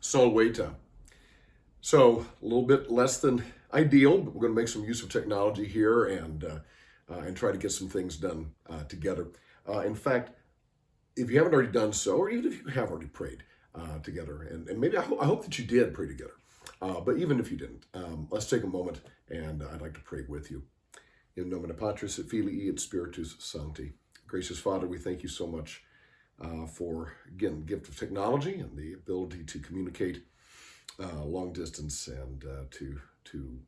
Solweta. So a little bit less than ideal, but we're going to make some use of technology here and try to get some things done together. In fact, if you haven't already done so, or even if you have already prayed together, and maybe I hope that you did pray together, but even if you didn't, let's take a moment and I'd like to pray with you. In nomine Patris et Filii et Spiritus Sancti. Gracious Father, we thank you so much for, again, the gift of technology and the ability to communicate long distance and to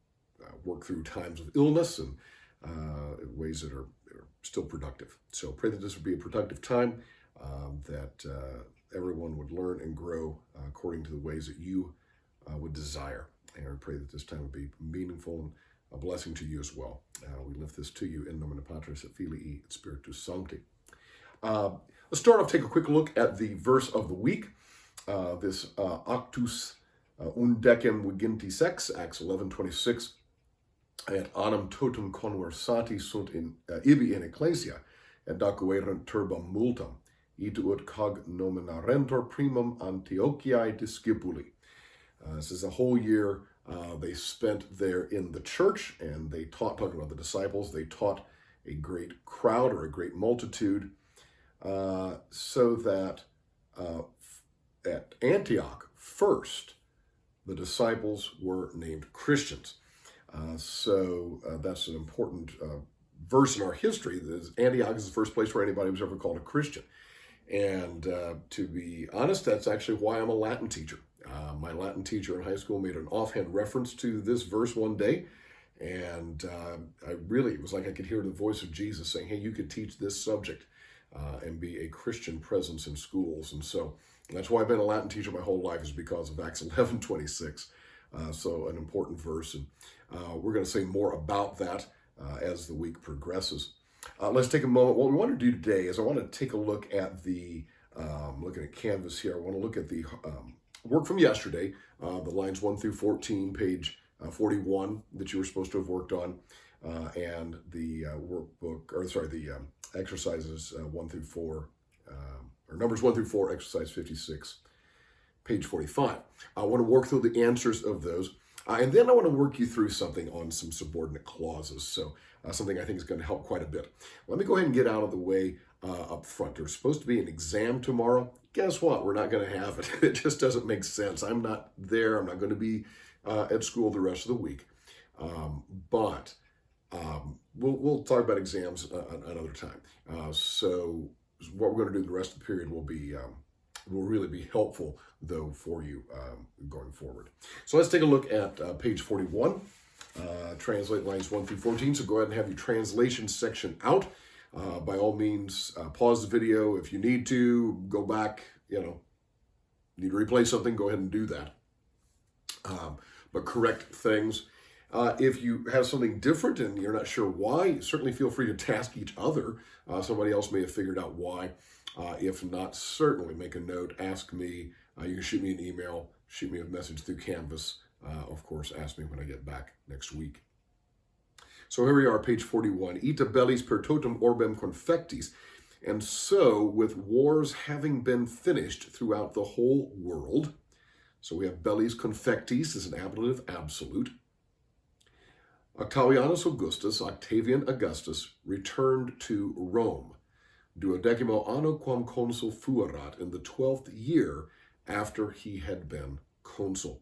work through times of illness and ways that are still productive. So pray that this would be a productive time, that everyone would learn and grow according to the ways that you would desire. And I pray that this time would be meaningful and a blessing to you as well. We lift this to you in nomine Patris et Filii et Spiritus Sancti. Let's start off, take a quick look at the verse of the week. This Actus undecem vigintisex, Acts 11:26. Et anam totum conversati sunt ibi in ecclesia, et dacuerent turbam multam, id ut cognominarentur primum Antiochiae discipuli. This is a whole year they spent there in the church, and they taught, talking about the disciples, they taught a great crowd or a great multitude, so that at Antioch first, the disciples were named Christians. So that's an important verse in our history. Antioch is the first place where anybody was ever called a Christian. And to be honest, that's actually why I'm a Latin teacher. My Latin teacher in high school made an offhand reference to this verse one day, and it was like I could hear the voice of Jesus saying, hey, you could teach this subject and be a Christian presence in schools. And so that's why I've been a Latin teacher my whole life, is because of Acts 11:26. So an important verse, and we're going to say more about that as the week progresses. Let's take a moment. What we want to do today is I want to take a look at looking at Canvas here. I want to look at the work from yesterday, the lines 1 through 14, page 41 that you were supposed to have worked on, and the the exercises 1 through 4, or numbers 1 through 4, exercise 56, page 45. I want to work through the answers of those, and then I want to work you through something on some subordinate clauses, so something I think is going to help quite a bit. Let me go ahead and get out of the way up front. There's supposed to be an exam tomorrow. Guess what? We're not going to have it. It just doesn't make sense. I'm not there. I'm not going to be at school the rest of the week. But we'll talk about exams another time. So what we're going to do the rest of the period will really be helpful, though, for you going forward. So let's take a look at page 41. Translate lines 1 through 14. So go ahead and have your translation section out. By all means, pause the video if you need to. Go back, need to replay something, go ahead and do that. But correct things. If you have something different and you're not sure why, certainly feel free to task each other. Somebody else may have figured out why. If not, certainly make a note, ask me. You can shoot me an email, shoot me a message through Canvas. Of course, ask me when I get back next week. So here we are, page 41. Ita bellis per totum orbem confectis. And so, with wars having been finished throughout the whole world, so we have bellis confectis as an ablative absolute. Octavianus Octavian Augustus, returned to Rome, duodecimo anno quam consul fuerat, in the 12th year after he had been consul.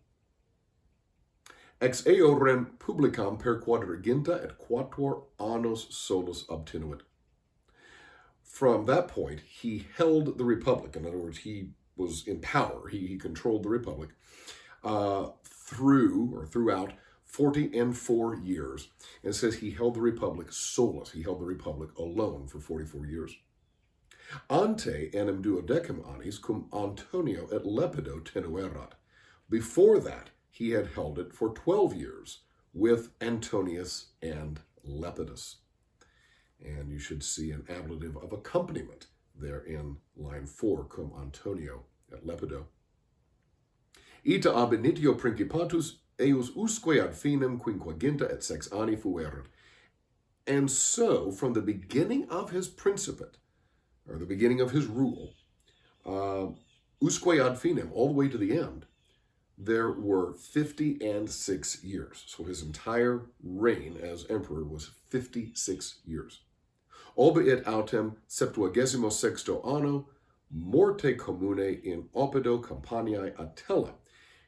Ex eo rem publicam per quadriginta et quattuor annos solus obtinuit. From that point, he held the republic. In other words, he was in power. He controlled the republic throughout 44 years. And it says he held the republic solus. He held the republic alone for 44 years. Ante enim duodecim annis cum Antonio et Lepido tenuerat. Before that, he had held it for 12 years with Antonius and Lepidus. And you should see an ablative of accompaniment there in line 4, cum Antonio et Lepido. Ita ab initio principatus eius usque ad finem quinquaginta et sex anni fuerat. And so, from the beginning of his principate, or the beginning of his rule, usque ad finem, all the way to the end, there were 56 years. So his entire reign as emperor was 56 years. Obiit autem 76 anno, morte commune in oppido Campaniae Attila.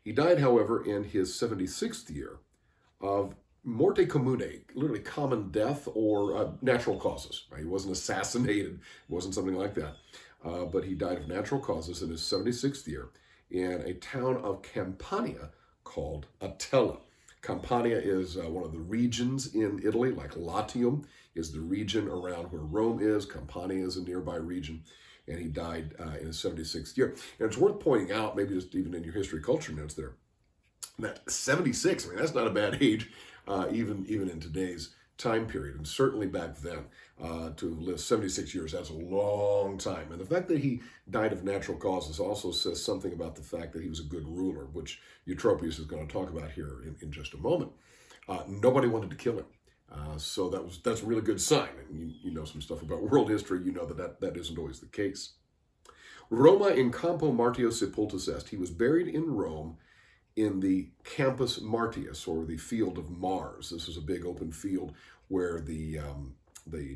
He died, however, in his 76th year of morte commune, literally common death or natural causes. Right? He wasn't assassinated, it wasn't something like that. But he died of natural causes in his 76th year in a town of Campania called Attila. Campania is one of the regions in Italy, like Latium is the region around where Rome is. Campania is a nearby region, and he died in his 76th year. And it's worth pointing out, maybe just even in your history culture notes there, that 76, I mean, that's not a bad age, even in today's time period, and certainly back then, to have lived 76 years, that's a long time. And the fact that he died of natural causes also says something about the fact that he was a good ruler, which Eutropius is going to talk about here in just a moment. Nobody wanted to kill him. So that's a really good sign. And you know some stuff about world history, you know that isn't always the case. Roma in campo Martius sepultus est. He was buried in Rome in the Campus Martius, or the Field of Mars. This is a big open field where the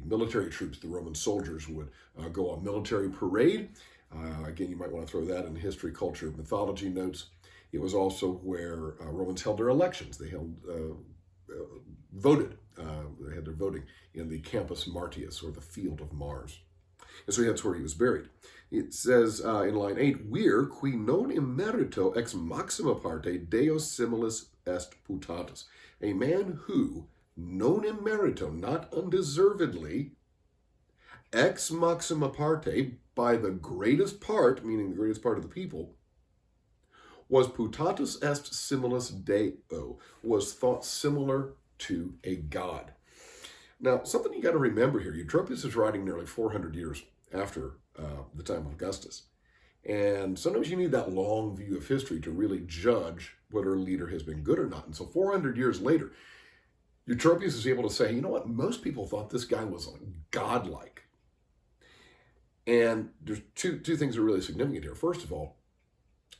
military troops, the Roman soldiers, would go on military parade. Again, you might want to throw that in history, culture, mythology notes. It was also where Romans held their elections. They voted. They had their voting in the Campus Martius, or the Field of Mars. And so that's where he was buried. It says in line 8, Vir qui non immerito ex maxima parte Deo similis est putatus. A man who, non immerito, not undeservedly, ex maxima parte, by the greatest part, meaning the greatest part of the people, was putatus est similis Deo, was thought similar to a god. Now, something you got to remember here, Eutropius is writing nearly 400 years after the time of Augustus. And sometimes you need that long view of history to really judge whether a leader has been good or not. And so 400 years later, Eutropius is able to say, you know what, most people thought this guy was godlike. And there's two things that are really significant here. First of all,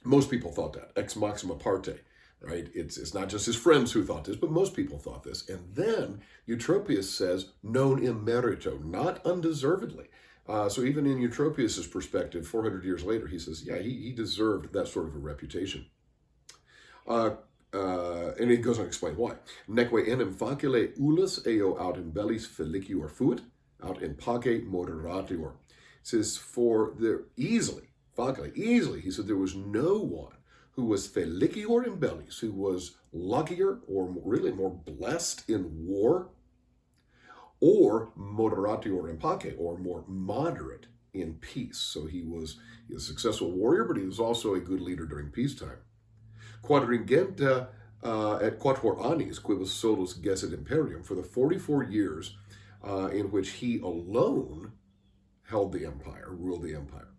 most people thought that, ex maxima parte, right? It's not just his friends who thought this, but most people thought this. And then Eutropius says, non immerito, not undeservedly. So even in Eutropius' perspective, 400 years later, he says, yeah, he deserved that sort of a reputation. And he goes on to explain why. Neque enim facile ulus eo aut in bellis felicior fuit, aut in pace moderatior. It says, for there easily, he said, there was no one who was felicior in bellis, who was luckier or really more blessed in war, or moderatior in pace, or more moderate in peace. So he was a successful warrior, but he was also a good leader during peacetime. Quadringenta et quattuor annis quibus solus gesset imperium, for the 44 years in which he alone held the empire, ruled the empire.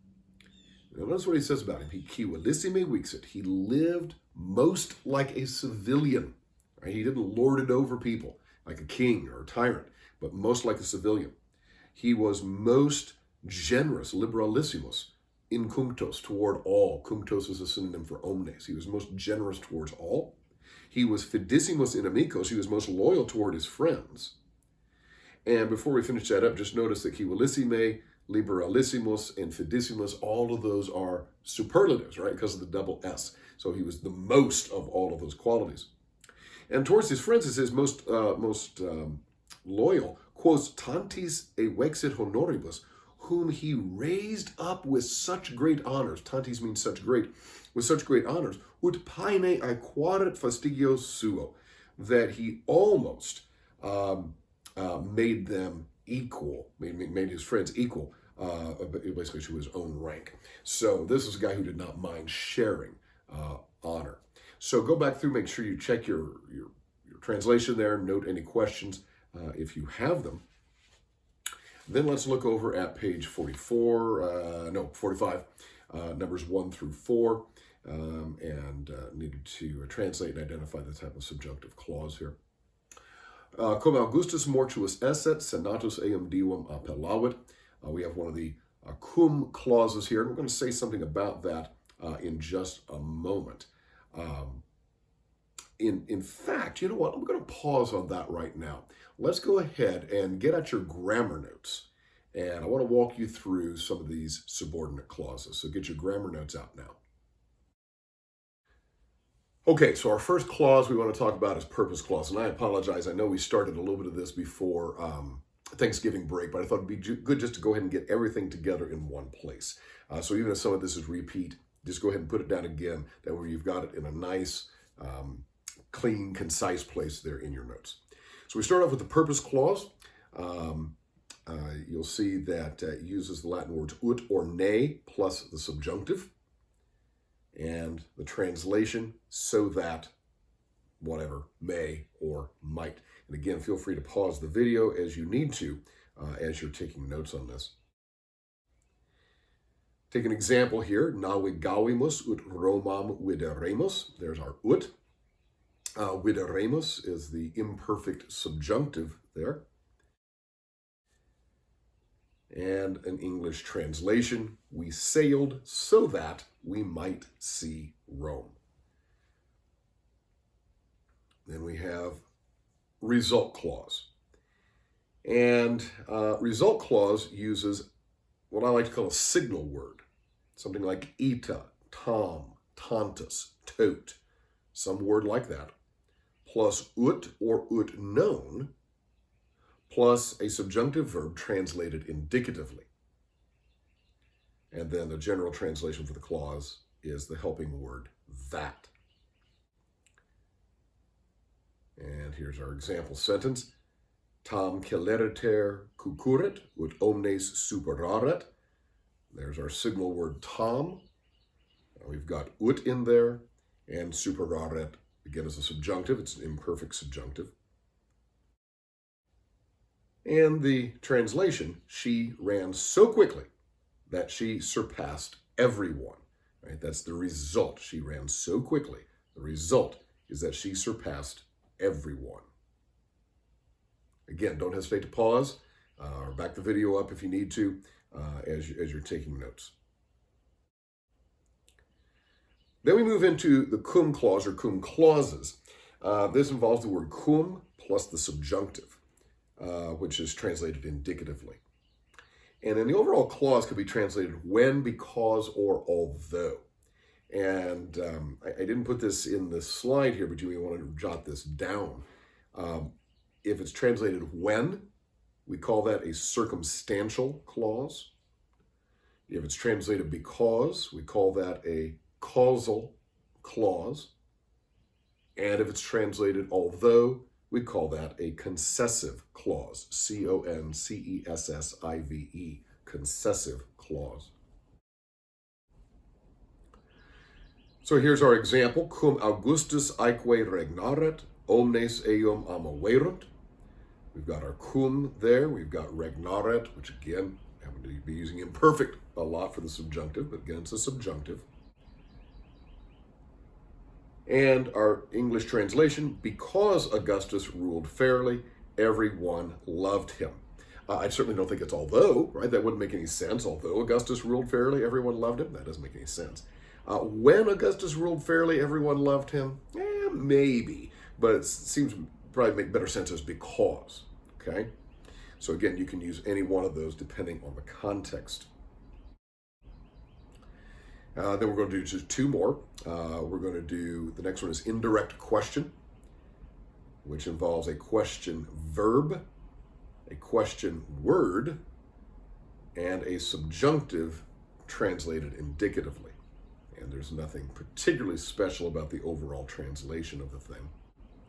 Now notice what he says about him. He civilissime vixit. He lived most like a civilian. Right? He didn't lord it over people like a king or a tyrant, but most like a civilian. He was most generous, liberalissimus, in cunctos, toward all. Cunctos is a synonym for omnes. He was most generous towards all. He was fidissimus in amicos. He was most loyal toward his friends. And before we finish that up, just notice that civilissime, liberalissimus, and fidissimus, all of those are superlatives, right? Because of the double S. So he was the most of all of those qualities. And towards his friends, it says most loyal, quos tantis evexit honoribus, whom he raised up with such great honors. Tantis means such great, with such great honors, ut paene aequaret fastigios suo, that he almost made them equal, made his friends equal, basically to his own rank. So this is a guy who did not mind sharing honor. So go back through, make sure you check your translation there, note any questions if you have them. Then let's look over at page 45, numbers 1 through 4, and needed to translate and identify the type of subjunctive clause here. Cum Augustus mortuus esset, senatus eum divum appellavit. We have one of the cum clauses here, and we're going to say something about that in just a moment. Um, in fact, you know what? I'm going to pause on that right now. Let's go ahead and get at your grammar notes. And I want to walk you through some of these subordinate clauses. So get your grammar notes out now. Okay, so our first clause we want to talk about is purpose clause. And I apologize. I know we started a little bit of this before Thanksgiving break, but I thought it'd be good just to go ahead and get everything together in one place. So even if some of this is repeat, just go ahead and put it down again. That way you've got it in a nice, clean, concise place there in your notes. So we start off with the purpose clause. You'll see that it uses the Latin words ut or ne plus the subjunctive. And the translation, so that, whatever, may or might. And again, feel free to pause the video as you need to, as you're taking notes on this. Take an example here, navigavimus ut Romam videremus. There's our ut. Videremus is the imperfect subjunctive there. And an English translation, we sailed so that we might see Rome. Then we have result clause. And result clause uses what I like to call a signal word. Something like ita, tom, tantus, tot, some word like that, plus ut or ut known, plus a subjunctive verb translated indicatively. And then the general translation for the clause is the helping word that. And here's our example sentence. Tam celeriter cucurit ut omnes superaret. There's our signal word tam. We've got ut in there, and superaret, again, is a subjunctive. It's an imperfect subjunctive. And the translation, she ran so quickly that she surpassed everyone. Right? That's the result. She ran so quickly. The result is that she surpassed everyone. Again, don't hesitate to pause or back the video up if you need to as you're taking notes. Then we move into the cum clause or cum clauses. This involves the word cum plus the subjunctive, which is translated indicatively. And then the overall clause could be translated when, because, or although. And I didn't put this in the slide here, but you may want to jot this down. If it's translated when, we call that a circumstantial clause. If it's translated because, we call that a causal clause. And if it's translated although, we call that a concessive clause, concessive, concessive clause. So here's our example, cum Augustus aeque regnaret, omnes eum amaverunt. We've got our cum there, we've got regnaret, which again, I happen to be using imperfect a lot for the subjunctive, but again, it's a subjunctive. And our English translation, because Augustus ruled fairly, everyone loved him. I certainly don't think it's although, right? That wouldn't make any sense. Although Augustus ruled fairly, everyone loved him. That doesn't make any sense. When Augustus ruled fairly, everyone loved him. Maybe, but it seems to probably make better sense as because, okay? So again, you can use any one of those depending on the context. Then we're going to do just two more. We're going to do, the next one is indirect question, which involves a question verb, a question word, and a subjunctive translated indicatively. And there's nothing particularly special about the overall translation of the thing.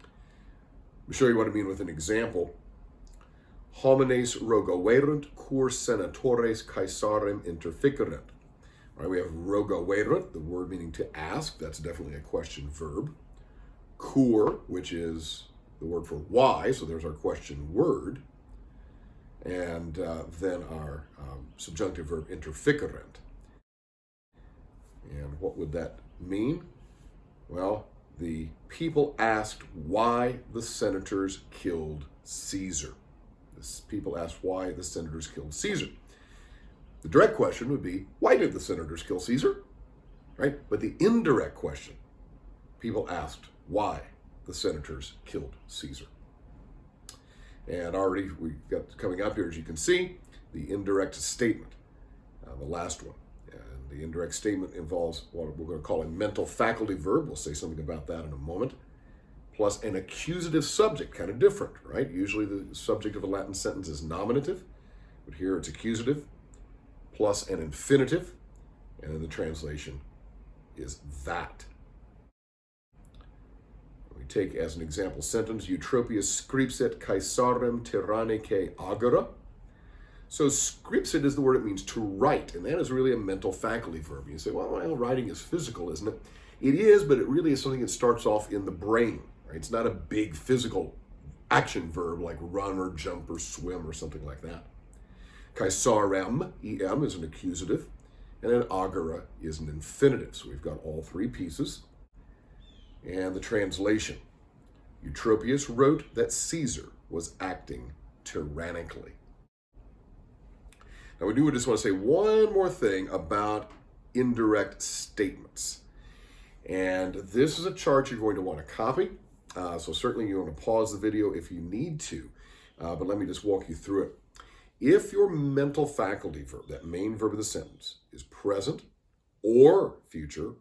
Let me show you what I mean with an example. Homines rogaverunt cur senatores Caesarem interficerent. All right, we have rogaverunt, the word meaning to ask. That's definitely a question verb. Cur, which is the word for why, so there's our question word. And then our subjunctive verb interficerent. And what would that mean? Well, the people asked why the senators killed Caesar. The people asked why the senators killed Caesar. The direct question would be, why did the senators kill Caesar? Right? But the indirect question, people asked why the senators killed Caesar. And already we've got coming up here, as you can see, the indirect statement, the last one. And the indirect statement involves what we're going to call a mental faculty verb. We'll say something about that in a moment. Plus an accusative subject, kind of different, right? Usually the subject of a Latin sentence is nominative, but here it's accusative, plus an infinitive, and then the translation is that. We take as an example sentence, Eutropius scripsit Caesarem tyrannicae agora. So scripsit is the word it means to write, and that is really a mental faculty verb. You say, well, writing is physical, isn't it? It is, but it really is something that starts off in the brain. Right? It's not a big physical action verb like run or jump or swim or something like that. Caesarem, em, is an accusative, and then agora is an infinitive. So we've got all three pieces. And the translation. Eutropius wrote that Caesar was acting tyrannically. Now we do just want to say one more thing about indirect statements. And this is a chart you're going to want to copy. So certainly you want to pause the video if you need to, but let me just walk you through it. If your mental faculty verb, that main verb of the sentence, is present or future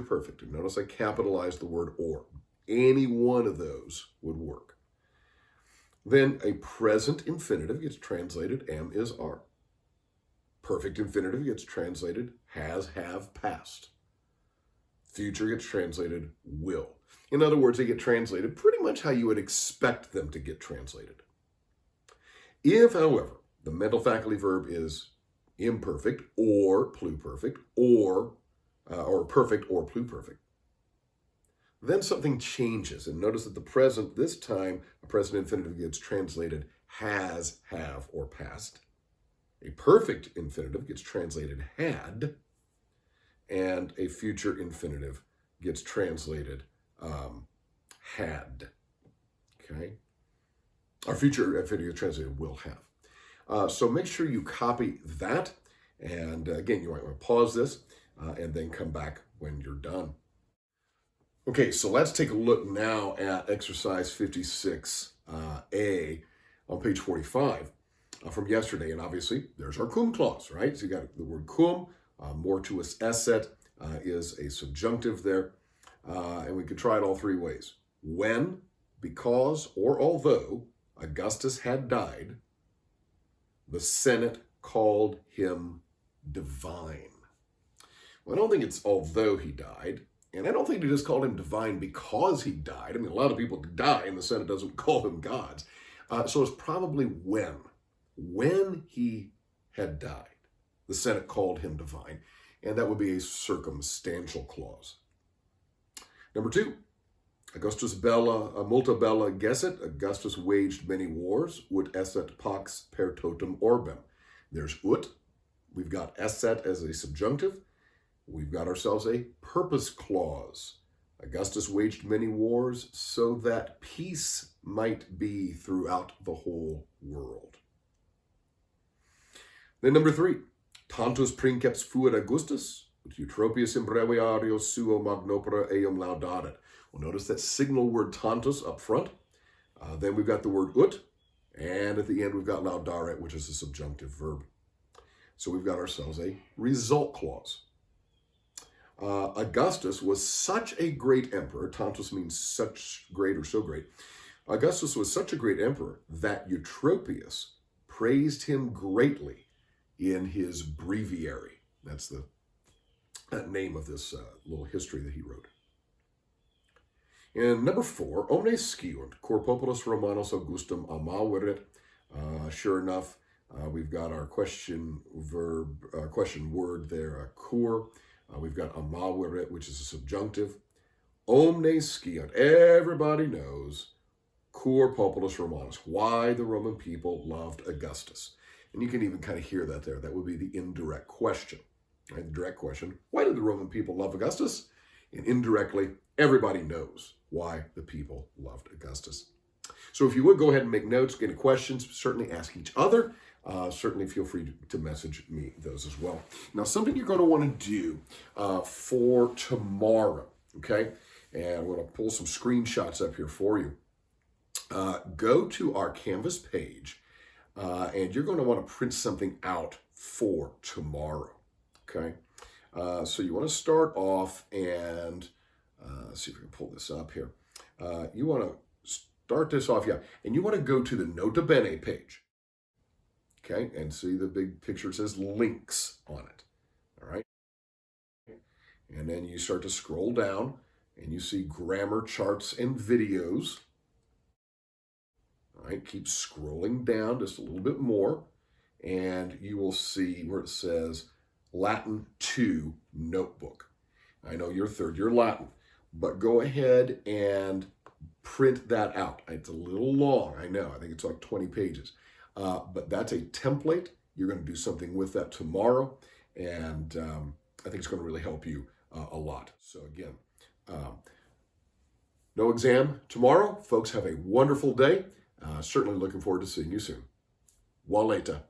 perfect, and notice I capitalized the word or, any one of those would work, then a present infinitive gets translated am, is, are. Perfect infinitive gets translated has, have, past. Future gets translated will. In other words, they get translated pretty much how you would expect them to get translated. If, however, the mental faculty verb is imperfect or pluperfect or perfect or pluperfect, then something changes. And notice that the present, this time, a present infinitive gets translated has, have, or past. A perfect infinitive gets translated had, and a future infinitive gets translated had. Okay? Our future infinitive translated will have. So make sure you copy that. And again, you might want to pause this and then come back when you're done. Okay, so let's take a look now at exercise 56A on page 45 from yesterday. And obviously, there's our cum clause, right? So you got the word cum, mortuus esset is a subjunctive there. And we could try it all three ways. When, because, or although Augustus had died, the Senate called him divine. Well, I don't think it's although he died, and I don't think they just called him divine because he died. I mean, a lot of people die and the Senate doesn't call them gods. So it's probably when he had died, the Senate called him divine, and that would be a circumstantial clause. Number two, Augustus bella, multa bella gesset, Augustus waged many wars, ut esset pax per totum orbem. There's ut, we've got esset as a subjunctive, we've got ourselves a purpose clause. Augustus waged many wars so that peace might be throughout the whole world. Then number three, tantus princeps fuit Augustus, ut Eutropius in breviario suo magnopera eum laudaret. Well, notice that signal word tantus up front. Then we've got the word ut, and at the end we've got laudaret, which is a subjunctive verb. So we've got ourselves a result clause. Augustus was such a great emperor. Tantus means such great or so great. Augustus was such a great emperor that Eutropius praised him greatly in his breviary. That's the name of this little history that he wrote. And number four, omnes sciunt, cor populus Romanos Augustum amaverit. Sure enough, we've got our question word there, cor. We've got amaverit, which is a subjunctive. Omnes sciunt, everybody knows, cor populus Romanos, why the Roman people loved Augustus. And you can even kind of hear that there. That would be the indirect question. Right? The direct question, why did the Roman people love Augustus? And indirectly, everybody knows why the people loved Augustus. So if you would, go ahead and make notes, get any questions, certainly ask each other. Certainly feel free to message me those as well. Now, something you're going to want to do for tomorrow, okay, And I'm going to pull some screenshots up here for you. Go to our Canvas page, and you're going to want to print something out for tomorrow, okay? So you want to start off and let's see if we can pull this up here. You want to start this off, yeah, and you want to go to the Nota Bene page, okay, and see the big picture. It says links on it, all right? And then you start to scroll down, and you see grammar charts and videos. All right, keep scrolling down just a little bit more, and you will see where it says Latin 2 notebook. I know you're third year Latin, but go ahead and print that out. It's a little long, I know. I think it's like 20 pages. But that's a template. You're going to do something with that tomorrow, and I think it's going to really help you a lot. So again, no exam tomorrow. Folks, have a wonderful day. Certainly looking forward to seeing you soon. Waleta.